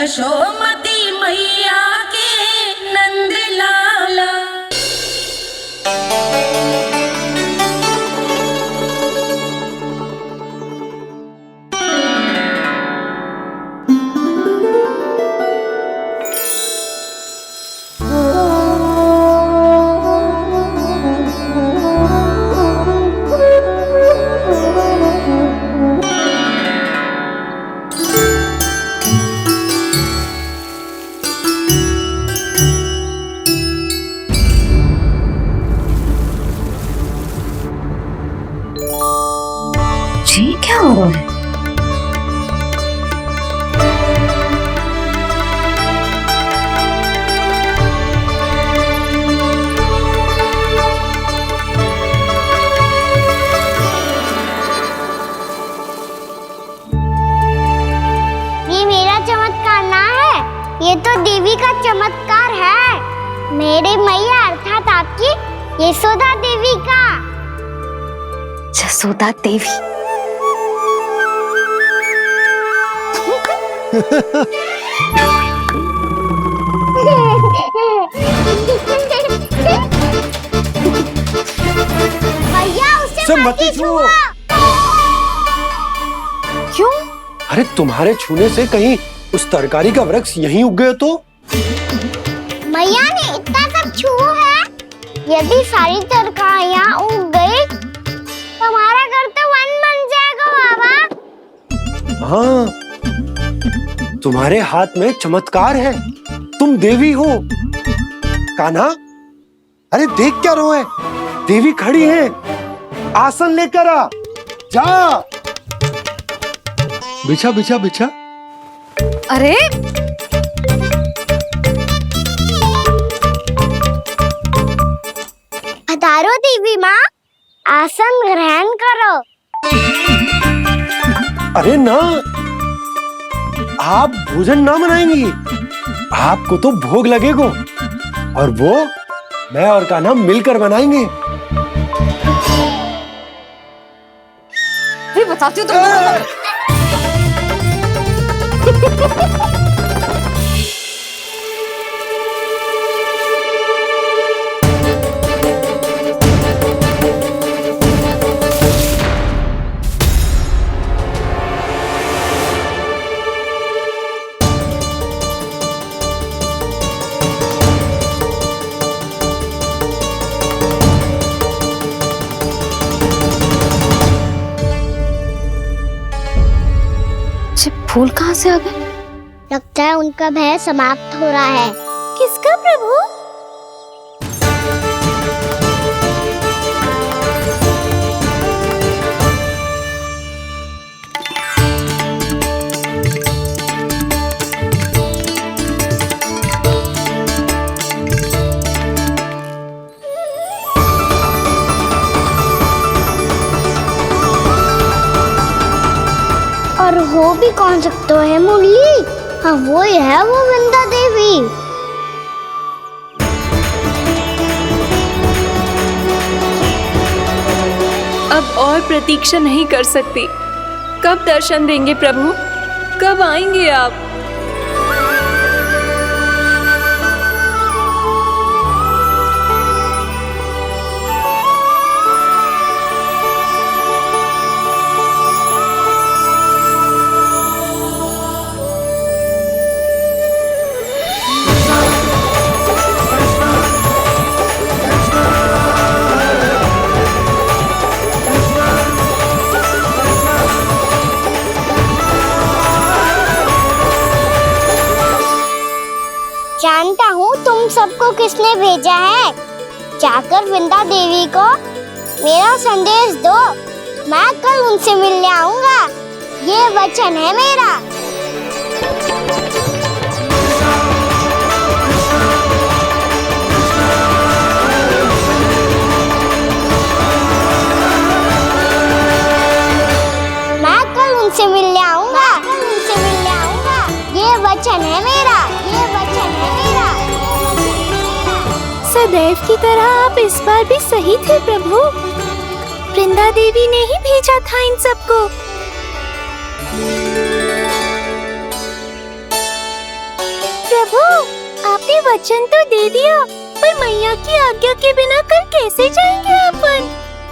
यशोमती मैया के नंद लाला। जी क्या हो रहा है? ये मेरा चमत्कार ना है, ये तो देवी का चमत्कार है। मेरी मैया अर्थात आपकी यशोदा देवी का। जसोदा देवी। भैया उसे मत छुओ। क्यों? अरे तुम्हारे छूने से कहीं उस तरकारी का वृक्ष यहीं उग गए तो? मैया ने इतना सब छुआ है, यदि सारी तरकारियां उग गई तो हमारा घर तो वन बन जाएगा बाबा। हाँ, तुम्हारे हाथ में चमत्कार है, तुम देवी हो। कान्हा, अरे देख क्या रोए, देवी खड़ी है, आसन लेकर आ, जा। बिछा बिछा बिछा। अरे पधारो देवी माँ, आसन ग्रहण करो। अरे ना, आप भोजन ना बनाएंगी, आपको तो भोग लगेगा और वो मैं और कान्हा मिलकर बनाएंगे। बताती हूँ तुमको। फूल कहाँ से आ गए? लगता है उनका भय समाप्त हो रहा है। किसका प्रभु? और हो भी कौन सकता है मुरली? हाँ वो ही है, वो वृंदा देवी। अब और प्रतीक्षा नहीं कर सकती। कब दर्शन देंगे प्रभु? कब आएंगे आप? जानता हूँ तुम सबको किसने भेजा है। जाकर वृंदा देवी को मेरा संदेश दो, मैं कल उनसे मिलने आऊंगा, ये वचन है मेरा। मैं कल उनसे मिलने आऊंगा, ये वचन है मेरा, ये वचन है मेरा। सदैव की तरह आप इस बार भी सही थे प्रभु। वृंदा देवी ने ही भेजा था इन सबको। प्रभु, आपने वचन तो दे दिया, पर मैया की आज्ञा के बिना कल कैसे जाएंगे अपन?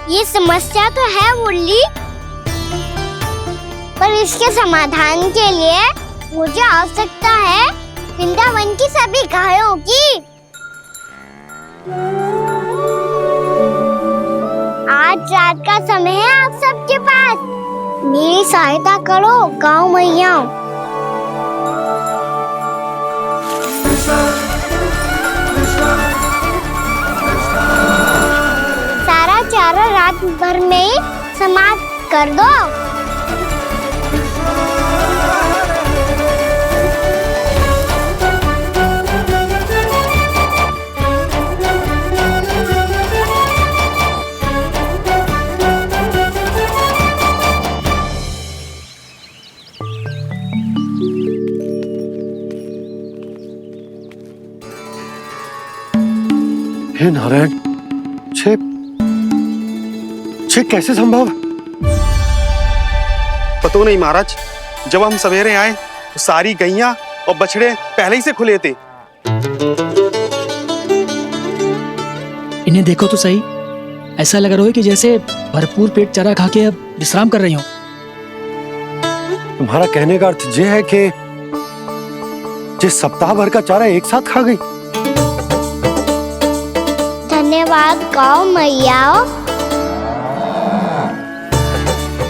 ये समस्या तो है मुरली, पर इसके समाधान के लिए मुझे आवश्यकता है वृंदावन की सभी गायों की। आज रात का समय है आप सबके पास, मेरी सहायता करो गाँव मैया। सारा चारा रात भर में ही समाप्त कर दो। हे नारायण, छे कैसे संभव? पता नहीं महाराज, जब हम सवेरे आए तो सारी गैया और बछड़े पहले ही से खुले थे। इन्हें देखो तो सही, ऐसा लग रहा है कि जैसे भरपूर पेट चारा खा के अब विश्राम कर रही हो। तुम्हारा कहने का अर्थ यह है कि जिस सप्ताह भर का चारा एक साथ खा गई। धन्यवाद गाँव मैया।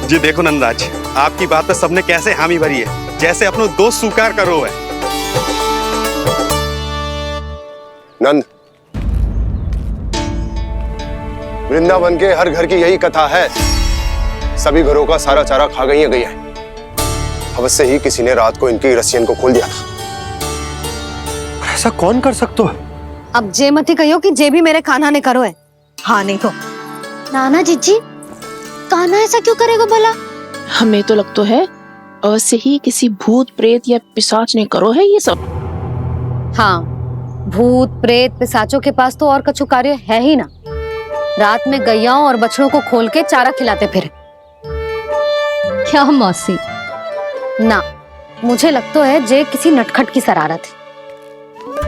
जी देखो नंदराज, आपकी बात पे सबने कैसे हामी भरी है, जैसे अपनो दोस्त स्वीकार करो है। नंद, वृंदावन के हर घर की यही कथा है, सभी घरों का सारा चारा खा गई है। अवश्य ही किसी ने रात को इनकी रस्सियन को खोल दिया था। ऐसा कौन कर सकता है? अब जे मती कहियो कि जे भी मेरे कान्हा ने करो है। हाँ नहीं तो नाना जीजी, कान्हा ऐसा क्यों करेगा भला? हमें तो लगता है अवश्य ही किसी भूत प्रेत या पिशाच ने करो है ये सब। हाँ, भूत प्रेत पिशाचों के पास तो और कछु कार्य है ही ना। रात में गैयाओं और बछड़ों को खोल के चारा खिलाते फिर। क्या मौसी? ना, मुझे लगता है जे किसी नटखट की शरारत है।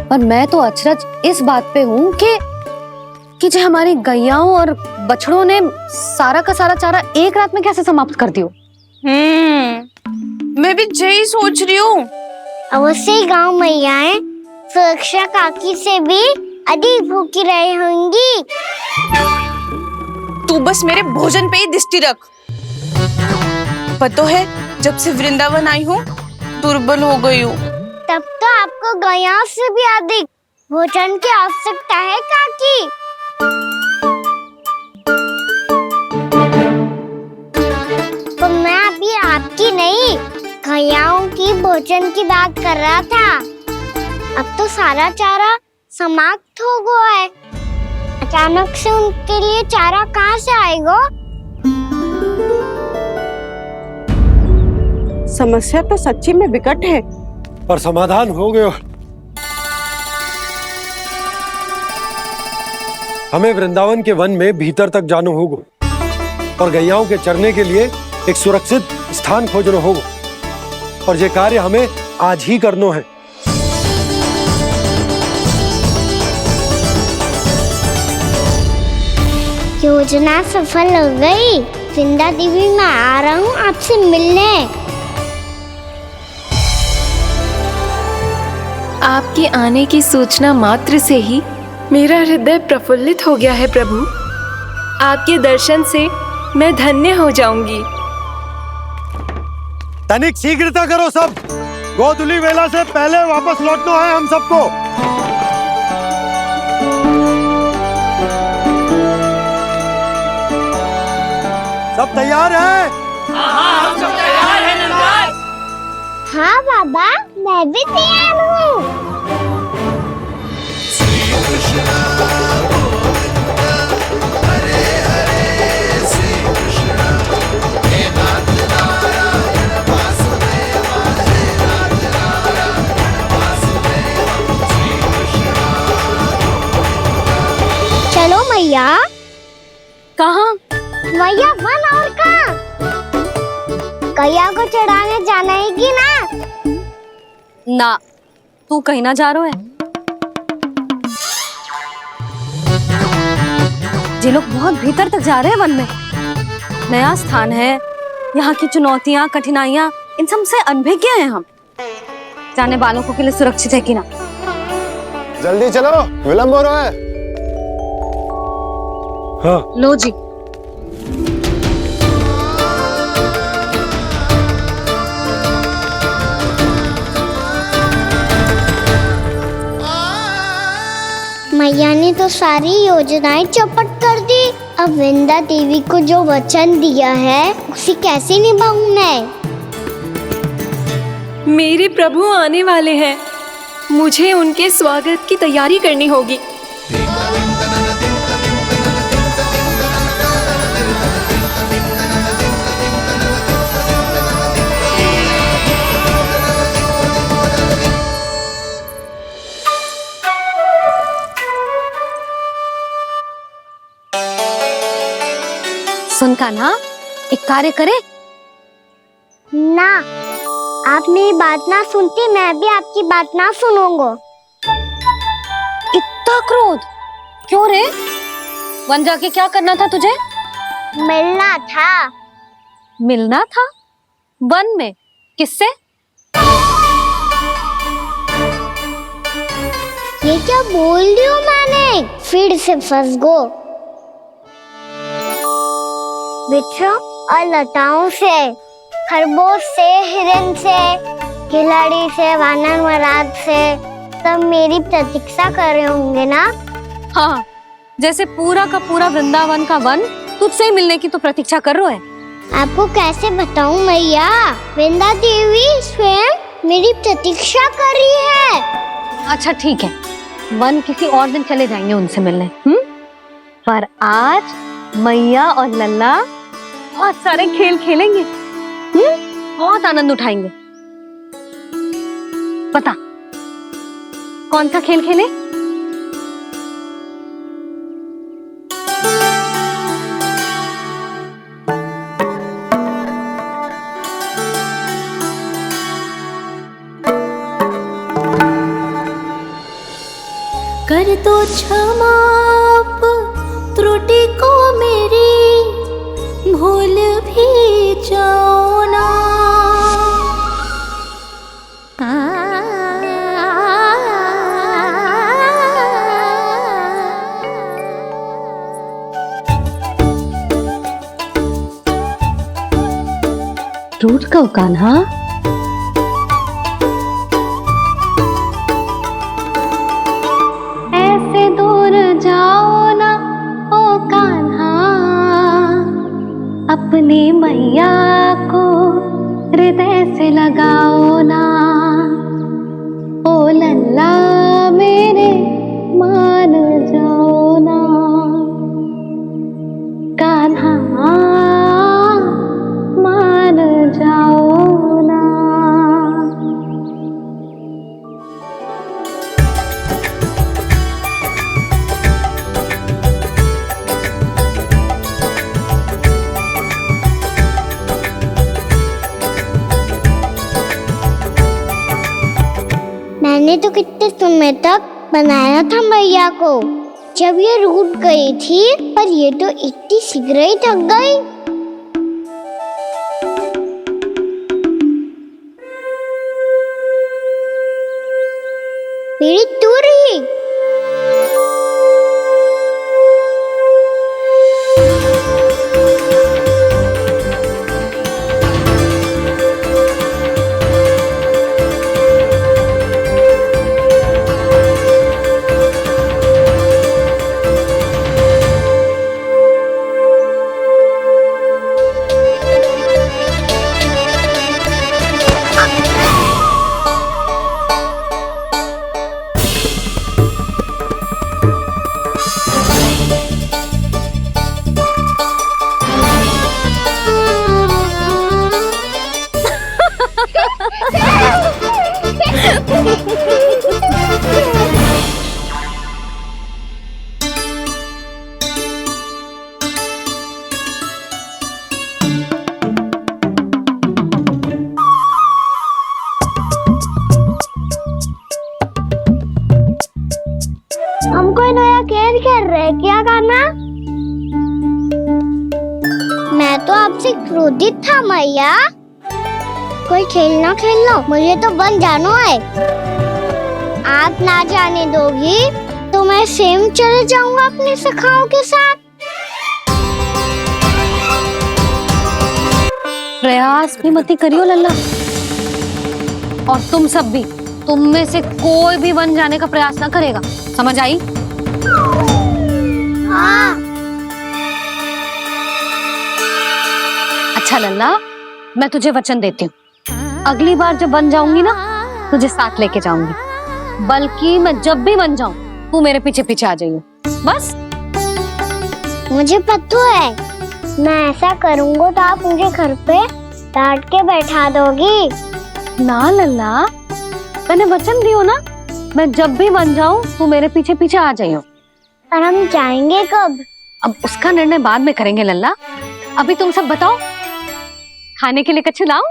पर मैं तो अचरज इस बात पे हूँ कि जो हमारी गैयाओं और बछड़ों ने सारा का सारा चारा एक रात में कैसे समाप्त कर दियो। मैं भी यही सोच रही हूँ। अवश्य ही गाँव मैयाएं सुरक्षा काकी से भी अधिक भूखी रही होंगी। तू बस मेरे भोजन पे ही दृष्टि रख। पता है, जब से वृंदावन आई हूँ दुर्बल हो गई हूँ। तब तो आपको गैयाओं से भी अधिक भोजन की आवश्यकता है काकी। तो मैं अभी आपकी नहीं, गैयाओं की भोजन की बात कर रहा था। अब तो सारा चारा समाप्त हो गया है, अचानक से उनके लिए चारा कहाँ से आएगा? समस्या तो सच्ची में विकट है, पर समाधान हो गया। हमें वृंदावन के वन में भीतर तक जाना होगा और गैयाओं के चरने के लिए एक सुरक्षित स्थान खोजना होगा, और ये कार्य हमें आज ही करना है। योजना सफल हो गई। वृंदा देवी, मैं आ रहा हूँ आपसे मिलने। आपके आने की सूचना मात्र से ही मेरा हृदय प्रफुल्लित हो गया है प्रभु। आपके दर्शन से मैं धन्य हो जाऊंगी। तनिक शीघ्रता करो सब, गोधूली वेला से पहले वापस लौटना है हम सबको। सब तैयार है? हाँ, हम सब तैयार हैं नंदराज। हाँ बाबा, मैं भी तैयार हूँ। चलो मैया। कहाँ? मैया वन और कहाँ? गैया को चढ़ाने जाना है कि ना? ना, तू कहीं ना जा रहा है। ये लोग बहुत भीतर तक जा रहे हैं वन में। नया स्थान है, यहाँ की चुनौतियां, कठिनाइयां, इन सब से अनभिज्ञ हैं हम। जाने बालकों के लिए सुरक्षित है कि ना। जल्दी चलो, विलंब हो रहा है। हाँ। लो जी। मैया ने तो सारी योजनाएं चौपट कर दी। अब वृंदा देवी को जो वचन दिया है उसे कैसे निभाऊं मैं? मेरे प्रभु आने वाले हैं, मुझे उनके स्वागत की तैयारी करनी होगी। सुन कान्हा, एक कार्य करे ना, आप मेरी बात ना सुनती, मैं भी आपकी बात ना सुनूंगा। इतना क्रोध क्यों रे? वन जाके क्या करना था तुझे? मिलना था। मिलना था? वन में? किससे? ये क्या बोल रही हूँ मैंने? फिर से फंस गो। वृक्षों और लताओं से, खरगोश से, हिरन से, खिलाड़ी से, वानर महाराज से, सब मेरी प्रतीक्षा कर रहे होंगे ना? हाँ, जैसे पूरा का पूरा वृंदावन का वन तुझसे ही मिलने की तो प्रतीक्षा कर रहा है। आपको कैसे बताऊं मैया? वृंदा देवी स्वयं मेरी प्रतीक्षा कर रही है। अच्छा ठीक है, वन किसी और दिन चले जाएंगे उनसे मिलने। पर आज मैया और लल्ला बहुत सारे खेल खेलेंगे। बहुत आनंद उठाएंगे। पता कौन सा खेल खेले? कर दो क्षमा त्रुटि को मेरी, भूल भी जाओ ना। रूठ कहो कान्हा। ऐसे दूर जाओ ना ओ कान्हा, अपनी मैया को हृदय से लगाओ ना। ओ लल्ला मेरे मान जाओ ना, कान्हा मान जाओ ना। मैंने तो कितने समय तक बनाया था मैया को, जब ये रूठ गई थी, पर ये तो इतनी शीघ्र ही थक गई। मेरी दूर ही। किया कान्हा? मैं तो आपसे क्रोधित था मैया। कोई खेलना खेल लो, मुझे तो वन जाना है। आप ना जाने दोगी तो मैं स्वयं चले जाऊंगा अपने सखाओं के साथ। प्रयास भी मत करियो लल्ला। और तुम सब भी, तुम में से कोई भी वन जाने का प्रयास ना करेगा, समझ आई? हाँ। अच्छा लल्ला, मैं तुझे वचन देती हूँ, अगली बार जब वन जाऊंगी ना, तुझे साथ लेके जाऊंगी। बल्कि मैं जब भी वन जाऊं, तू मेरे पीछे पीछे आ जाइए, बस। मुझे पता है, मैं ऐसा करूंगा तो आप मुझे घर पे डांट के बैठा दोगी। ना लल्ला, मैंने वचन दियो ना, मैं जब भी वन जाऊं तू मेरे पीछे पीछे आ जाइयो। और हम जाएंगे कब? अब उसका निर्णय बाद में करेंगे लल्ला। अभी तुम सब बताओ, खाने के लिए कुछ लाऊं?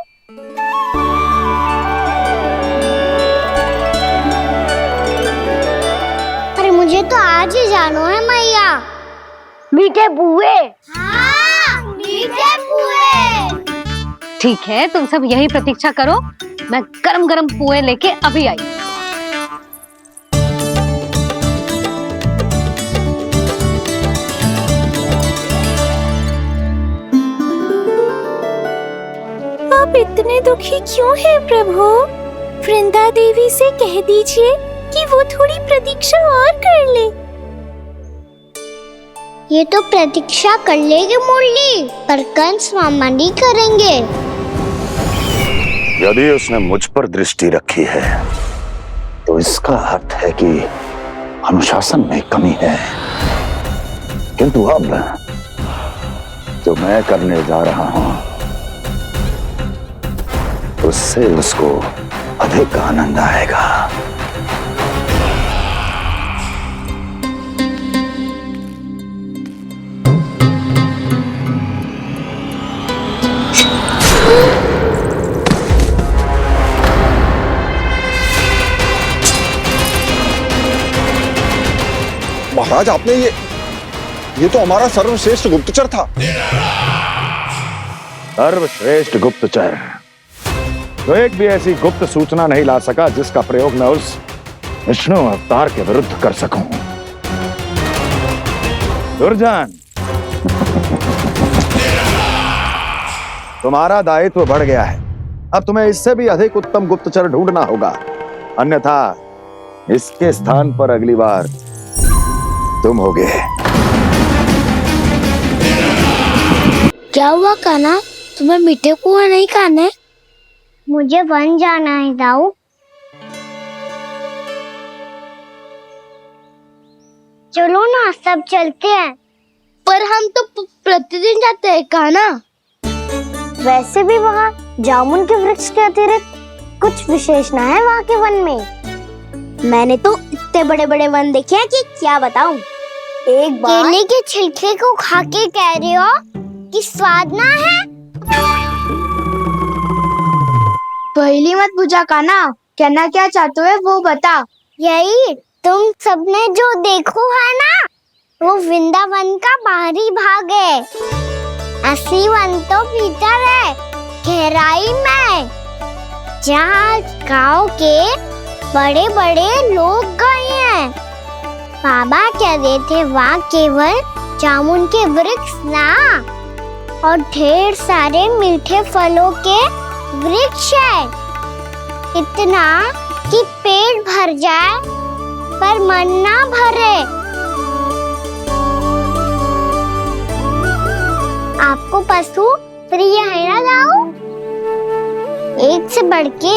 अरे मुझे तो आज ही जाना है मैया। मीठे बुए। हाँ, मीठे बुए। ठीक है, तुम सब यही प्रतीक्षा करो, मैं गरम गरम पुए लेके अभी आई। आप इतने दुखी क्यों हैं प्रभु? वृंदा देवी से कह दीजिए कि वो थोड़ी प्रतीक्षा और कर ले। ये तो प्रतीक्षा कर लेगी मुरली, पर कंस मामा नहीं करेंगे। यदि उसने मुझ पर दृष्टि रखी है तो इसका अर्थ है कि अनुशासन में कमी है। किंतु अब जो मैं करने जा रहा हूं उससे उसको अधिक आनंद आएगा। महाराज, आपने ये तो हमारा सर्वश्रेष्ठ गुप्तचर था। सर्वश्रेष्ठ गुप्तचर तो एक भी ऐसी गुप्त सूचना नहीं ला सका जिसका प्रयोग मैं उस विष्णु अवतार के विरुद्ध कर सकूं। दुर्जन, तुम्हारा दायित्व बढ़ गया है। अब तुम्हें इससे भी अधिक उत्तम गुप्तचर ढूंढना होगा, अन्यथा इसके स्थान पर अगली बार तुम होगे। क्या हुआ कान्हा, तुम्हें मीठे कुआं नहीं खाने? मुझे वन जाना है दाऊ। चलो ना, सब चलते हैं। पर हम तो प्रतिदिन जाते हैं कान्हा। वैसे भी वहाँ जामुन के वृक्ष के अतिरिक्त कुछ विशेष ना है वहाँ के वन में। मैंने तो इतने बड़े बड़े वन देखे हैं कि क्या बताऊं। एक बार केले के छिलके को खा के कह रहे हो कि स्वाद ना है? पहली मत बुझा कान्हा, कहना क्या चाहते हो वो बता। यही तुम सबने जो देखो है ना, वो वृंदावन का बाहरी भाग है। असली वन तो भीतर है, गहराई में, जहाँ गांव के बड़े बड़े लोग गए हैं। बाबा कह रहे थे वहाँ केवल जामुन के वृक्ष ना, और ढेर सारे मीठे फलों के वृक्ष है। इतना कि पेट भर जाए पर मन ना भरे। आपको पशु प्रिय है ना दाऊ? एक से बढ़ के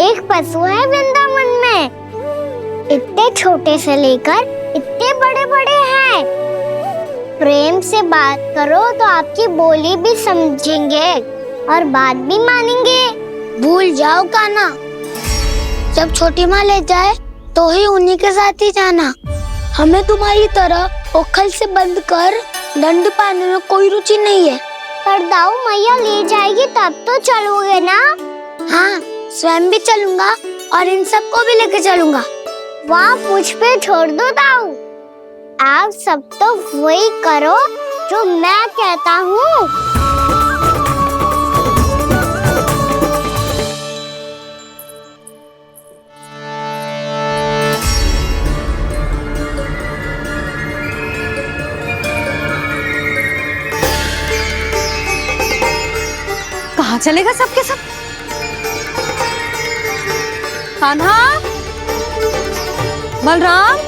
एक पशु है वृंदावन में। इतने छोटे से लेकर इतने बड़े बड़े हैं। प्रेम से बात करो तो आपकी बोली भी समझेंगे और बात भी मानेंगे। भूल जाओ कान्हा, जब छोटी माँ ले जाए तो ही उन्हीं के साथ ही जाना। हमें तुम्हारी तरह ओखल से बंद कर दंड पाने में कोई रुचि नहीं है। पर दाऊ मैया ले जाएगी तब तो चलोगे ना? हाँ, स्वयं भी चलूंगा और इन सबको भी लेके चलूंगा। वहाँ मुझ पे छोड़ दो दाऊ। आप सब तो वही करो जो मैं कहता हूँ। कहाँ चलेगा सबके सब? कान्हा, बलराम,